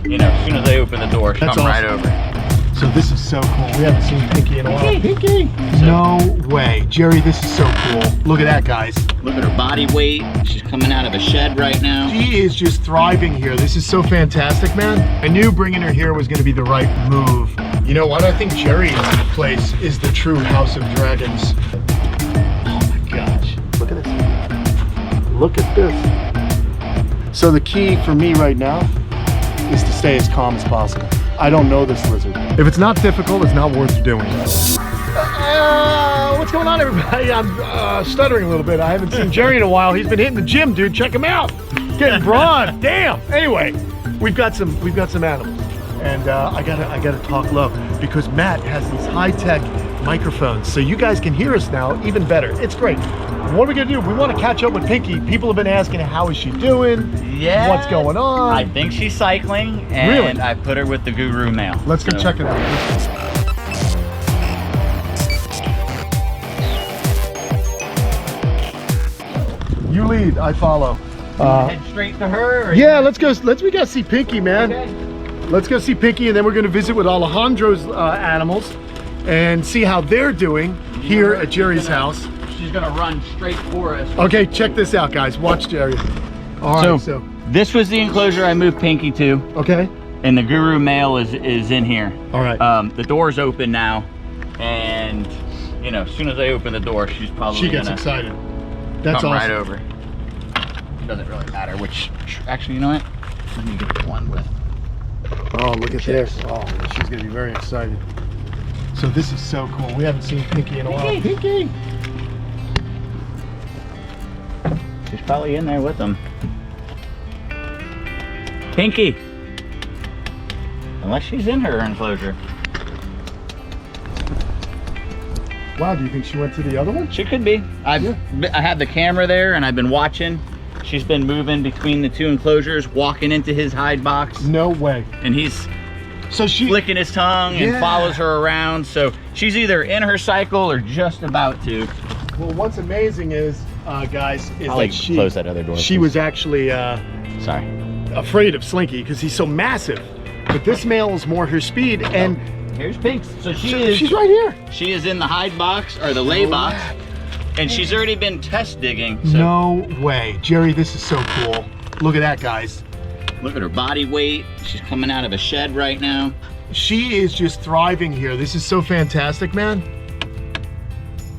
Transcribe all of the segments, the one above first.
you know, as soon as I open the door, she'll come right over. So this is so cool. We haven't seen Pinky in a while. Pinky! No way. Jerry, this is so cool. Look at that, guys. Look at her body weight. She's coming out of a shed right now. She is just thriving here. This is so fantastic, man. I knew bringing her here was going to be the right move. You know what? I think Jerry's place is the true House of Dragons. Oh my gosh. Look at this. Look at this. So the key for me right now is to stay as calm as possible. I don't know this lizard. If it's not difficult, it's not worth doing. What's going on, everybody? I'm stuttering a little bit. I haven't seen Jerry in a while. He's been hitting the gym, dude. Check him out. Getting broad. Damn. Anyway, we've got some animals, and I gotta talk low because Matt has these high-tech microphones, so you guys can hear us now even better. It's great. What are we gonna do? We want to catch up with Pinky. People have been asking, how is she doing? Yeah. What's going on? I think she's cycling, and really? I put her with the guru male. Let's go check it out. You lead, I follow. Head straight to her? Or Yeah, let's go. We gotta see Pinky, man. Okay. Let's go see Pinky, and then we're gonna visit with Alejandro's animals and see how they're doing here at Jerry's house. She's gonna run straight for us. Okay, check this out, guys. Watch Jerry. All right, so this was the enclosure I moved Pinky to. Okay. And the guru male is in here. All right. The door's open now, and you know, as soon as I open the door, she's probably She gets excited. That's come awesome. right over. Doesn't really matter which. Actually, you know what? Let me get the one with. Oh, look at this. Oh, she's gonna be very excited. So this is so cool. We haven't seen Pinky in a while. Pinky! She's probably in there with them. Pinky! Unless she's in her enclosure. Wow, do you think she went to the other one? She could be. I have the camera there and I've been watching. She's been moving between the two enclosures, walking into his hide box. No way. And he's she flicking his tongue and follows her around. So she's either in her cycle or just about to. Well, what's amazing is, guys, is I'll that she close that other door. She was actually sorry, afraid of Slinky because he's so massive. But this male is more her speed, and here's Pinks. So she's right here. She is in the hide box or the lay box, and she's already been test digging. So no way, Jerry, this is so cool. Look at that, guys. Look at her body weight. She's coming out of a shed right now. She is just thriving here. This is so fantastic, man.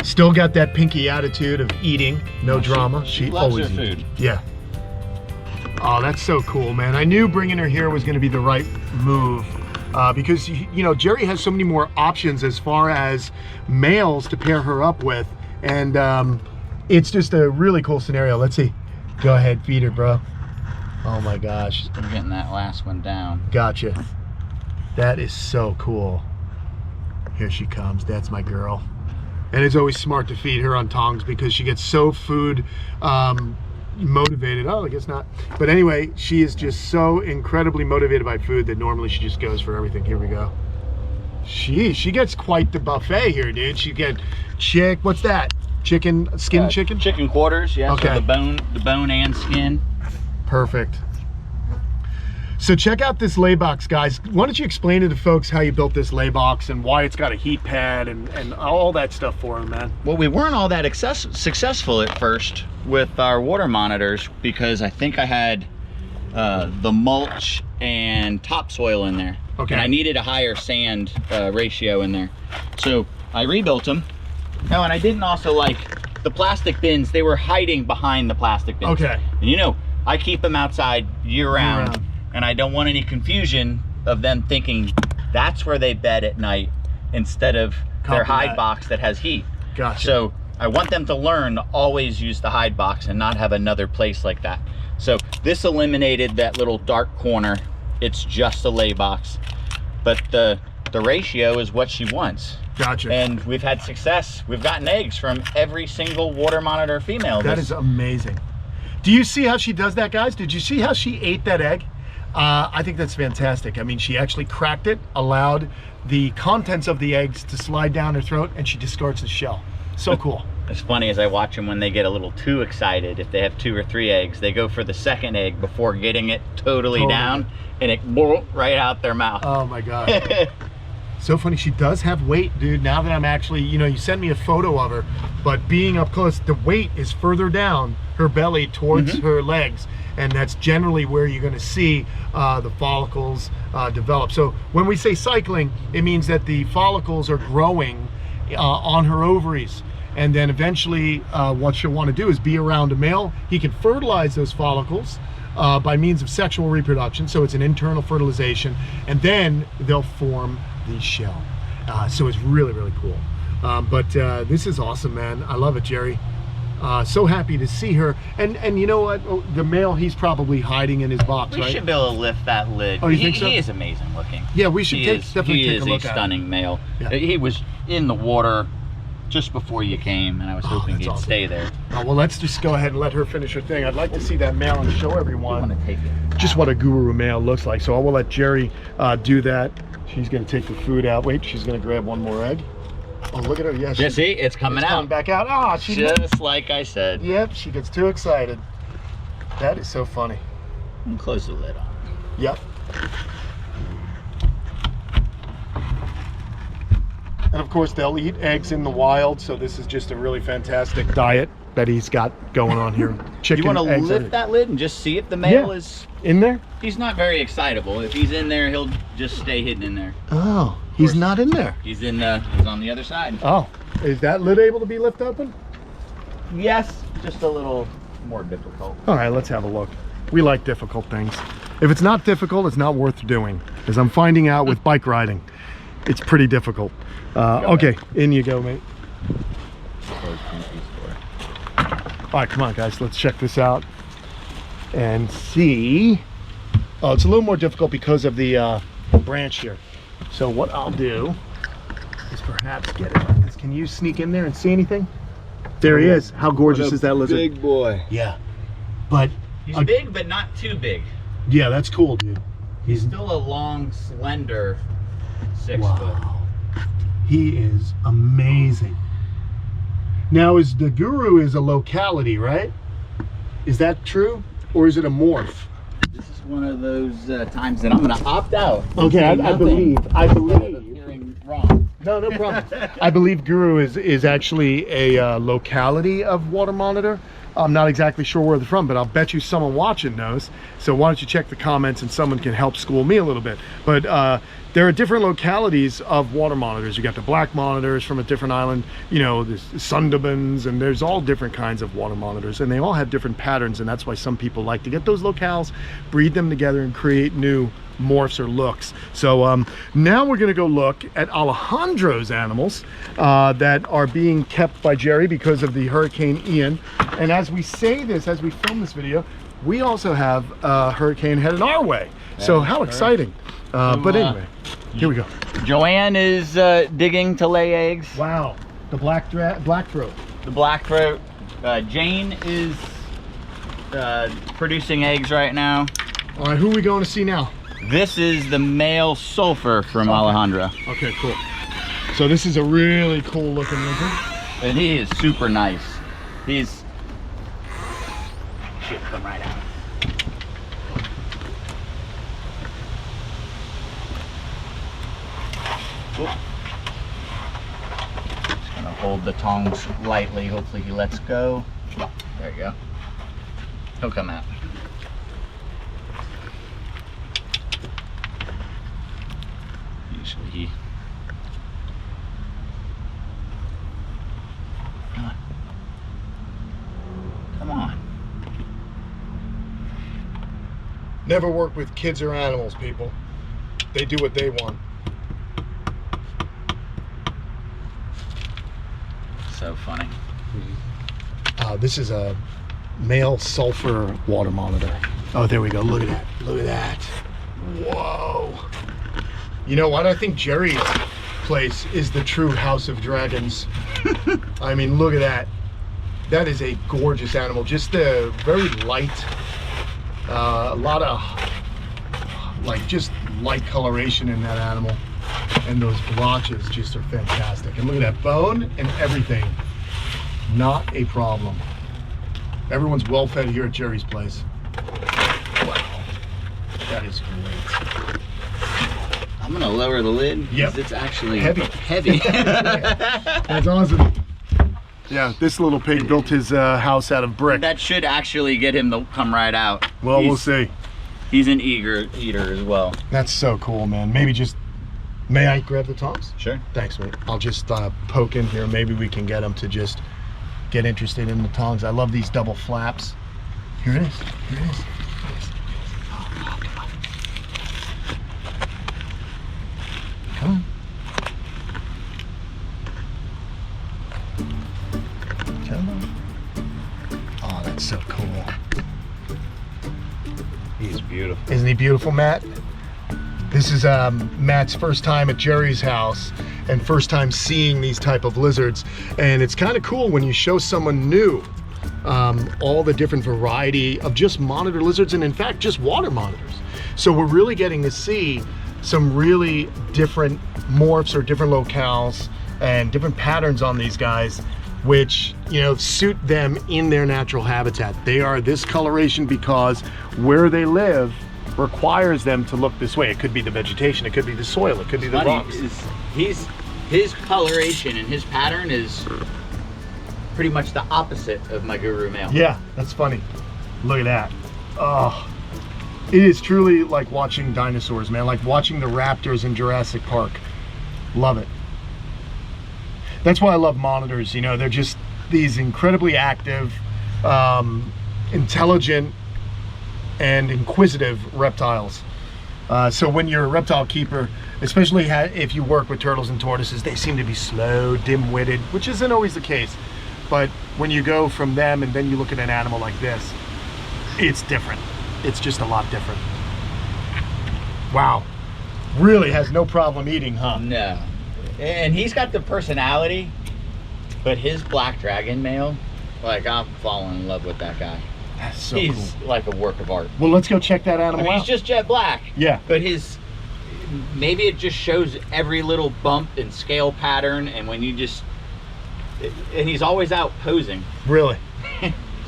Still got that Pinky attitude of eating, no drama. She loves always her eats. food. Yeah. Oh, that's so cool, man. I knew bringing her here was going to be the right move because, you know, Jerry has so many more options as far as males to pair her up with. And it's just a really cool scenario. Let's see. Go ahead, feed her, bro. Oh my gosh. I'm getting that last one down. Gotcha. That is so cool. Here she comes. That's my girl. And it's always smart to feed her on tongs because she gets so food motivated. Oh, I guess not. But anyway, she is just so incredibly motivated by food that normally she just goes for everything. Here we go. She gets quite the buffet here, dude. She get what's that? Chicken, skin chicken? Chicken quarters, yeah. Okay. So the bone and skin. Perfect. So check out this lay box, guys. Why don't you explain to the folks how you built this lay box and why it's got a heat pad and all that stuff for them, man? Well, we weren't all that successful at first with our water monitors because I think I had the mulch and topsoil in there. Okay. And I needed a higher sand ratio in there. So I rebuilt them. Oh, and I didn't also like the plastic bins. They were hiding behind the plastic bins. Okay. And you know, I keep them outside year round. And I don't want any confusion of them thinking that's where they bed at night instead of their hide box that has heat. Gotcha. So I want them to learn to always use the hide box and not have another place like that. So this eliminated that little dark corner. It's just a lay box, but the ratio is what she wants. Gotcha. And we've had success. We've gotten eggs from every single water monitor female. That is amazing. Do you see how she does that, guys? Did you see how she ate that egg? I think that's fantastic. I mean, she actually cracked it, allowed the contents of the eggs to slide down her throat, and she discards the shell. So cool. It's funny as I watch them when they get a little too excited. If they have 2 or 3 eggs, they go for the second egg before getting it totally down, and it right out their mouth. Oh my God. So funny. She does have weight, dude. Now that I'm actually, you know, you sent me a photo of her, but being up close, the weight is further down her belly towards her legs. And that's generally where you're going to see the follicles develop. So when we say cycling, it means that the follicles are growing on her ovaries. And then eventually what she'll want to do is be around a male. He can fertilize those follicles by means of sexual reproduction. So it's an internal fertilization. And then they'll form the shell. So it's really, really cool. But this is awesome, man. I love it, Jerry. So happy to see her. And you know what? Oh, the male, he's probably hiding in his box, right? We should be able to lift that lid. Oh, you think so? He is amazing looking. Yeah, we should definitely take a look at him. He is a stunning male. Yeah. He was in the water just before you came, and I was hoping he'd stay there. Oh, well, let's just go ahead and let her finish her thing. I'd like to see that male and show everyone just what a guru male looks like. So I will let Jerry do that. She's going to take the food out. Wait, she's going to grab one more egg. Oh, look at her. Yes. Yeah, see, it's coming out. Coming back out. Ah, she just like I said. Yep, she gets too excited. That is so funny. And close the lid on. Yep. And of course, they'll eat eggs in the wild, so this is just a really fantastic diet that he's got going on here. Chicken, you want to lift that lid and just see if the male is in there? He's not very excitable. If he's in there, he'll just stay hidden in there. Oh, he's not in there. He's in the. He's on the other side. Oh, is that lid able to be lifted open? Yes, just a little more difficult. All right, let's have a look. We like difficult things. If it's not difficult, it's not worth doing. As I'm finding out with bike riding, it's pretty difficult. Okay, in you go, mate. All right, come on, guys. Let's check this out and see. Oh, it's a little more difficult because of the branch here. So what I'll do is perhaps get it like this. Can you sneak in there and see anything? There he is. How gorgeous is that lizard? Big boy. Yeah. But he's big, but not too big. Yeah, that's cool, dude. He's still a long, slender 6 foot. He is amazing. Now, the guru is a locality, right? Is that true? Or is it a morph? This is one of those times that I'm going to opt out. Okay, I believe. Hearing wrong. No problem. I believe guru is actually a locality of water monitor. I'm not exactly sure where they're from, but I'll bet you someone watching knows. So why don't you check the comments and someone can help school me a little bit. But there are different localities of water monitors. You got the black monitors from a different island, you know, there's Sundarbans, and there's all different kinds of water monitors, and they all have different patterns, and that's why some people like to get those locales, breed them together, and create new morphs or looks. So now we're going to go look at Alejandro's animals that are being kept by Jerry because of the Hurricane Ian. And as we say this, as we film this video, we also have a hurricane headed our way. So how exciting. But anyway, here we go. Joanne is digging to lay eggs. Wow, the black throat. The black throat. Jane is producing eggs right now. All right, who are we going to see now? This is the male sulfur from Alejandro. Okay, cool. So this is a really cool looking lizard. And he is super nice. He's... Shit, come right out. Just gonna hold the tongs lightly. Hopefully he lets go. There you go. He'll come out. Usually he... Come on. Come on. Never work with kids or animals, people. They do what they want. So funny. This is a male sulfur water monitor. Oh, there we go. Look at that. Look at that. Whoa. You know what? I think Jerry's place is the true House of Dragons. I mean, look at that. That is a gorgeous animal. Just a very light, a lot of like just light coloration in that animal. And those blotches just are fantastic. And look at that bone and everything. Not a problem. Everyone's well fed here at Jerry's place. Wow, that is great. I'm gonna lower the lid. Yep. It's actually Heavy. Heavy. That's awesome. Yeah, this little pig built his house out of brick. That should actually get him to come right out. Well, we'll see. He's an eager eater as well. That's so cool, man. Maybe just, may I grab the tongs? Sure. Thanks, mate. I'll just poke in here. Maybe we can get him to just get interested in the tongs. I love these double flaps. Here it is. Here it is. Oh, come on. Come on. Come on. Oh, that's so cool. He's beautiful. Isn't he beautiful, Matt? This is Matt's first time at Jerry's house and first time seeing these type of lizards. And it's kind of cool when you show someone new all the different variety of just monitor lizards, and in fact, just water monitors. So we're really getting to see some really different morphs or different locales and different patterns on these guys, which, you know, suit them in their natural habitat. They are this coloration because where they live requires them to look this way. It could be the vegetation, it could be the soil, it could be the rocks. His coloration and his pattern is pretty much the opposite of my guru male. Yeah, that's funny. Look at that. Oh, it is truly like watching dinosaurs, man. Like watching the raptors in Jurassic Park. Love it. That's why I love monitors. You know, they're just these incredibly active, intelligent, and inquisitive reptiles. So when you're a reptile keeper, especially if you work with turtles and tortoises, they seem to be slow, dim-witted, which isn't always the case. But when you go from them and then you look at an animal like this, it's different. It's just a lot different. Wow. Really has no problem eating, huh? No. And he's got the personality, but his black dragon male, like, I'm falling in love with that guy. That's so he's cool. like a work of art. Well, let's go check that animal out. He's just jet black. Yeah. But maybe it just shows every little bump and scale pattern, and when you just, and he's always out posing. Really?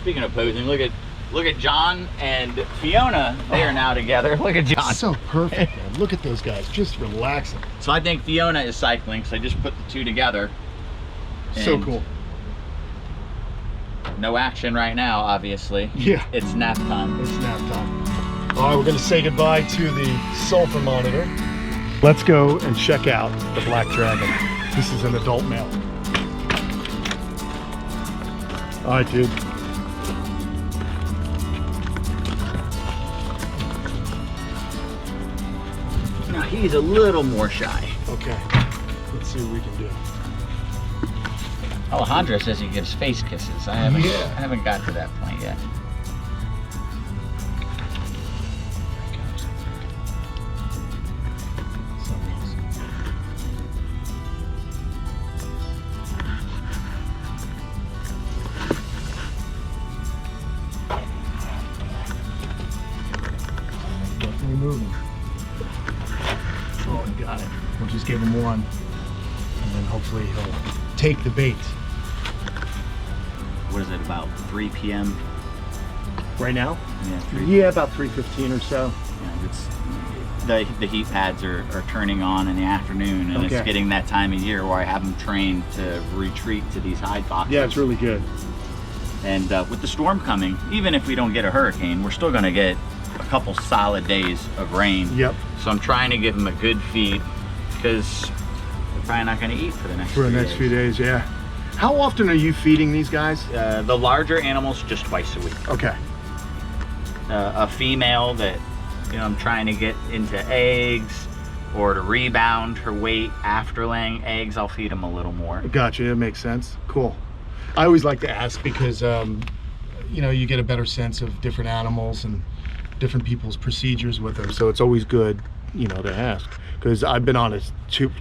Speaking of posing, look at John and Fiona. They are now together. Look at John. So perfect, man. Look at those guys, just relaxing. So I think Fiona is cycling, so I just put the two together. So cool. No action right now, obviously. Yeah. It's nap time. It's nap time. All right, we're gonna say goodbye to the sulfur monitor. Let's go and check out the black dragon. This is an adult male. All right, dude. Now he's a little more shy. Okay, let's see what we can do. Alejandro says he gives face kisses. I haven't got to that point yet. Definitely moving. Oh, we got it. We'll just give him one, and then hopefully he'll take the bait. What is it, about 3 p.m.? Right now? Yeah, Yeah, about 3:15 or so. Yeah, it's, the heat pads are turning on in the afternoon, and Okay. it's getting that time of year where I have them trained to retreat to these hide boxes. Yeah, it's really good. And with the storm coming, even if we don't get a hurricane, we're still going to get a couple solid days of rain. Yep. So I'm trying to give them a good feed, because they're probably not going to eat for the next few days, yeah. How often are you feeding these guys? The larger animals, just twice a week. Okay. A female that, you know, I'm trying to get into eggs or to rebound her weight after laying eggs, I'll feed them a little more. Gotcha, that makes sense. Cool. I always like to ask because, you know, you get a better sense of different animals and different people's procedures with them. So it's always good, you know, to ask. Because I've been on a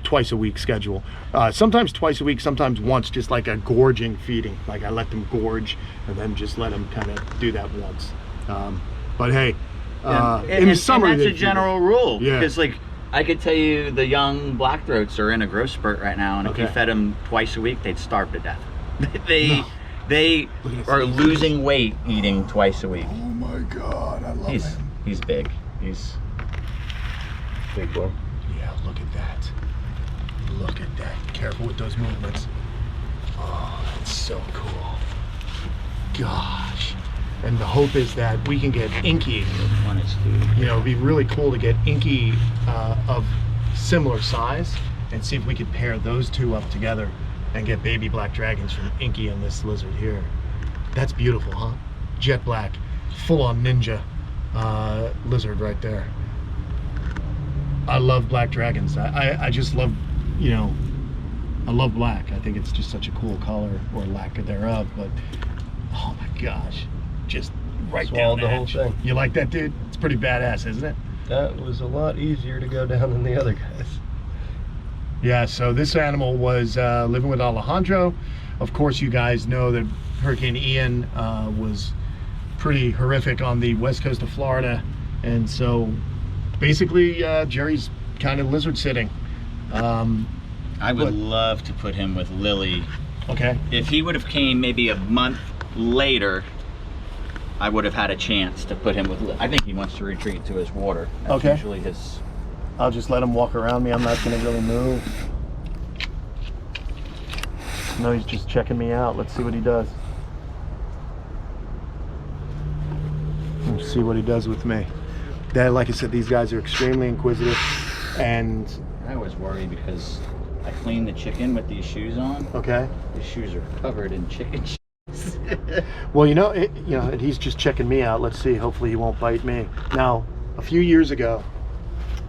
twice a week schedule. Sometimes twice a week, sometimes once, just like a gorging feeding. Like I let them gorge and then just let them kind of do that once. But hey, in the summer, and that's a general rule. Yeah. Because like, I could tell you the young blackthroats are in a growth spurt right now, and if you fed them twice a week, they'd starve to death. They are losing weight eating twice a week. Oh my God, I love him. He's big. He's Big boy. Yeah, look at that. Look at that. Careful with those movements. Oh, that's so cool. Gosh. And the hope is that we can get Inky. You know, it'd be really cool to get Inky of similar size and see if we could pair those two up together and get baby black dragons from Inky and this lizard here. That's beautiful, huh? Jet black, full-on ninja lizard right there. I love black dragons. I just love, you know, I love black. I think it's just such a cool color, or lack thereof, but oh my gosh, just right down the whole thing. You like that, dude? It's pretty badass, isn't it? That was a lot easier to go down than the other guys. Yeah, so this animal was living with Alejandro. Of course, you guys know that Hurricane Ian was pretty horrific on the west coast of Florida, and so basically Jerry's kind of lizard sitting. I would love to put him with Lily. Okay. If he would have came maybe a month later, I would have had a chance to put him with Lily. I think he wants to retreat to his water. That's okay. Usually his. I'll just let him walk around me. I'm not going to really move. No, he's just checking me out. Let's see what he does. Let's see what he does with me. That, like I said, these guys are extremely inquisitive, and I always worry because I clean the chicken with these shoes on. Okay. These shoes are covered in chicken shit. Well, you know, and he's just checking me out. Let's see. Hopefully, he won't bite me. Now, a few years ago,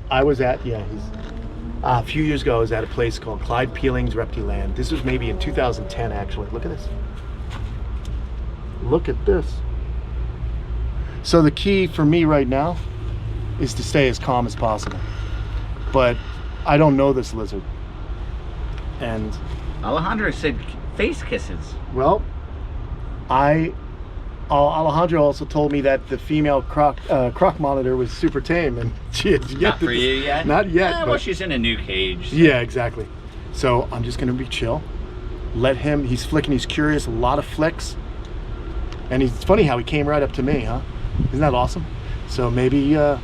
I was at a few years ago, I was at a place called Clyde Peeling's Reptiland. This was maybe in 2010, actually. Look at this. Look at this. So the key for me right now is to stay as calm as possible. But I don't know this lizard. And Alejandro said face kisses. well, Alejandro also told me that the female croc monitor was super tame, and she has yet Not for you yet? Not yet. Yeah, well, she's in a new cage. So. Yeah, exactly. So I'm just gonna be chill. Let him. He's flicking. He's curious. A lot of flicks. And it's funny how he came right up to me, huh? Isn't that awesome? So maybe a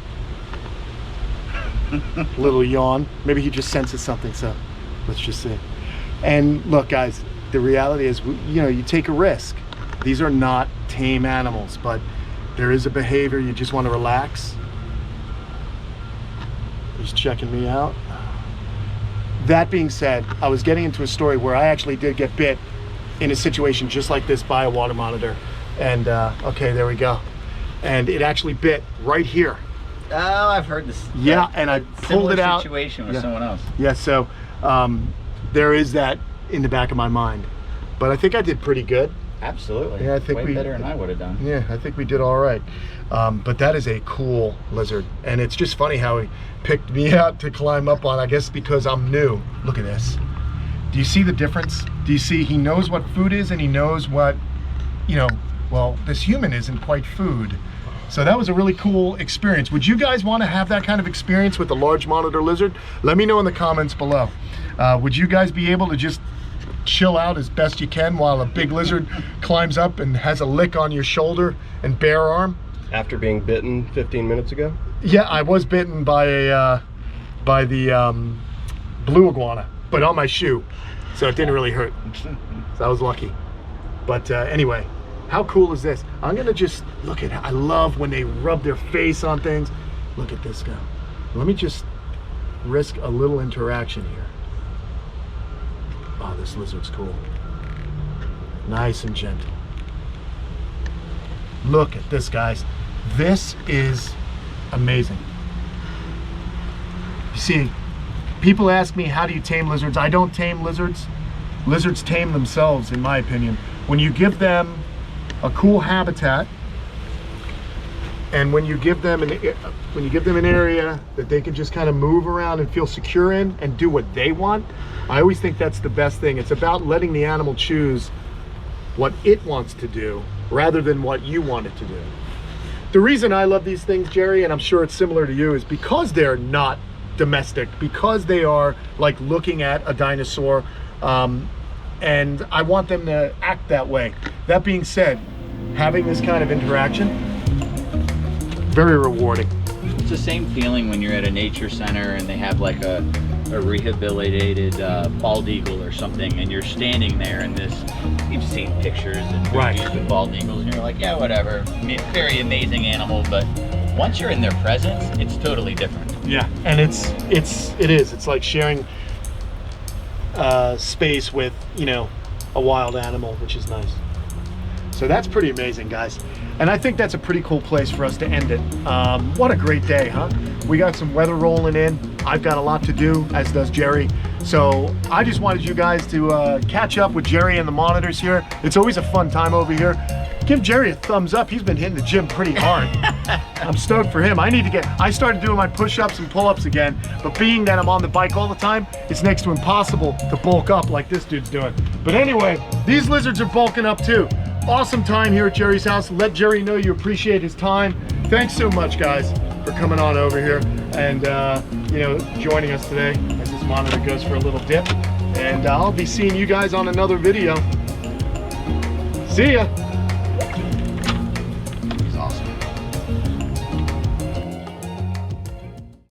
little yawn. Maybe he just senses something. So let's just see. And look, guys, the reality is, you know, you take a risk. These are not tame animals, but there is a behavior. You just want to relax. He's checking me out. That being said, I was getting into a story where I actually did get bit in a situation just like this by a water monitor. And okay, there we go. And it actually bit right here. Oh, I've heard this. Yeah, and I pulled it out. Situation with someone else. Yeah, so there is that in the back of my mind. But I think I did pretty good. Absolutely. Yeah, I think way better than I would have done. Yeah, I think we did all right. But that is a cool lizard, and it's just funny how he picked me out to climb up on. I guess because I'm new. Look at this. Do you see the difference? Do you see he knows what food is, and he knows what, you know, well, this human isn't quite food. So that was a really cool experience. Would you guys want to have that kind of experience with a large monitor lizard? Let me know in the comments below. Would you guys be able to just chill out as best you can while a big lizard climbs up and has a lick on your shoulder and bare arm? After being bitten 15 minutes ago? Yeah, I was bitten by a the blue iguana, but on my shoe, so it didn't really hurt. So I was lucky. But anyway, how cool is this? I'm gonna just look at it. I love when they rub their face on things. Look at this guy. Let me just risk a little interaction here. Oh, this lizard's cool. Nice and gentle. Look at this, guys. This is amazing. You see, people ask me, how do you tame lizards? I don't tame lizards. Lizards tame themselves, in my opinion. When you give them a cool habitat, and when you give them an area that they can just kind of move around and feel secure in and do what they want, I always think that's the best thing. It's about letting the animal choose what it wants to do rather than what you want it to do. The reason I love these things, Jerry, and I'm sure it's similar to you, is because they're not domestic, because they are like looking at a dinosaur. and I want them to act that way. That being said, having this kind of interaction, very rewarding. It's the same feeling when you're at a nature center and they have like a rehabilitated bald eagle or something, and you're standing there in this, you've seen pictures and movies with bald eagles, and you're like, yeah, whatever, very amazing animal, but once you're in their presence, it's totally different. Yeah, and it's like sharing space with, you know, a wild animal, which is nice. So that's pretty amazing, guys. And I think that's a pretty cool place for us to end it. What a great day, huh? We got some weather rolling in. I've got a lot to do, as does Jerry. So I just wanted you guys to catch up with Jerry and the monitors here. It's always a fun time over here. Give Jerry a thumbs up. He's been hitting the gym pretty hard. I'm stoked for him. I started doing my push-ups and pull-ups again, but being that I'm on the bike all the time, it's next to impossible to bulk up like this dude's doing. But anyway, these lizards are bulking up too. Awesome time here at Jerry's house. Let Jerry know you appreciate his time. Thanks so much, guys, for coming on over here and you know, joining us today as this monitor goes for a little dip. And I'll be seeing you guys on another video. See ya.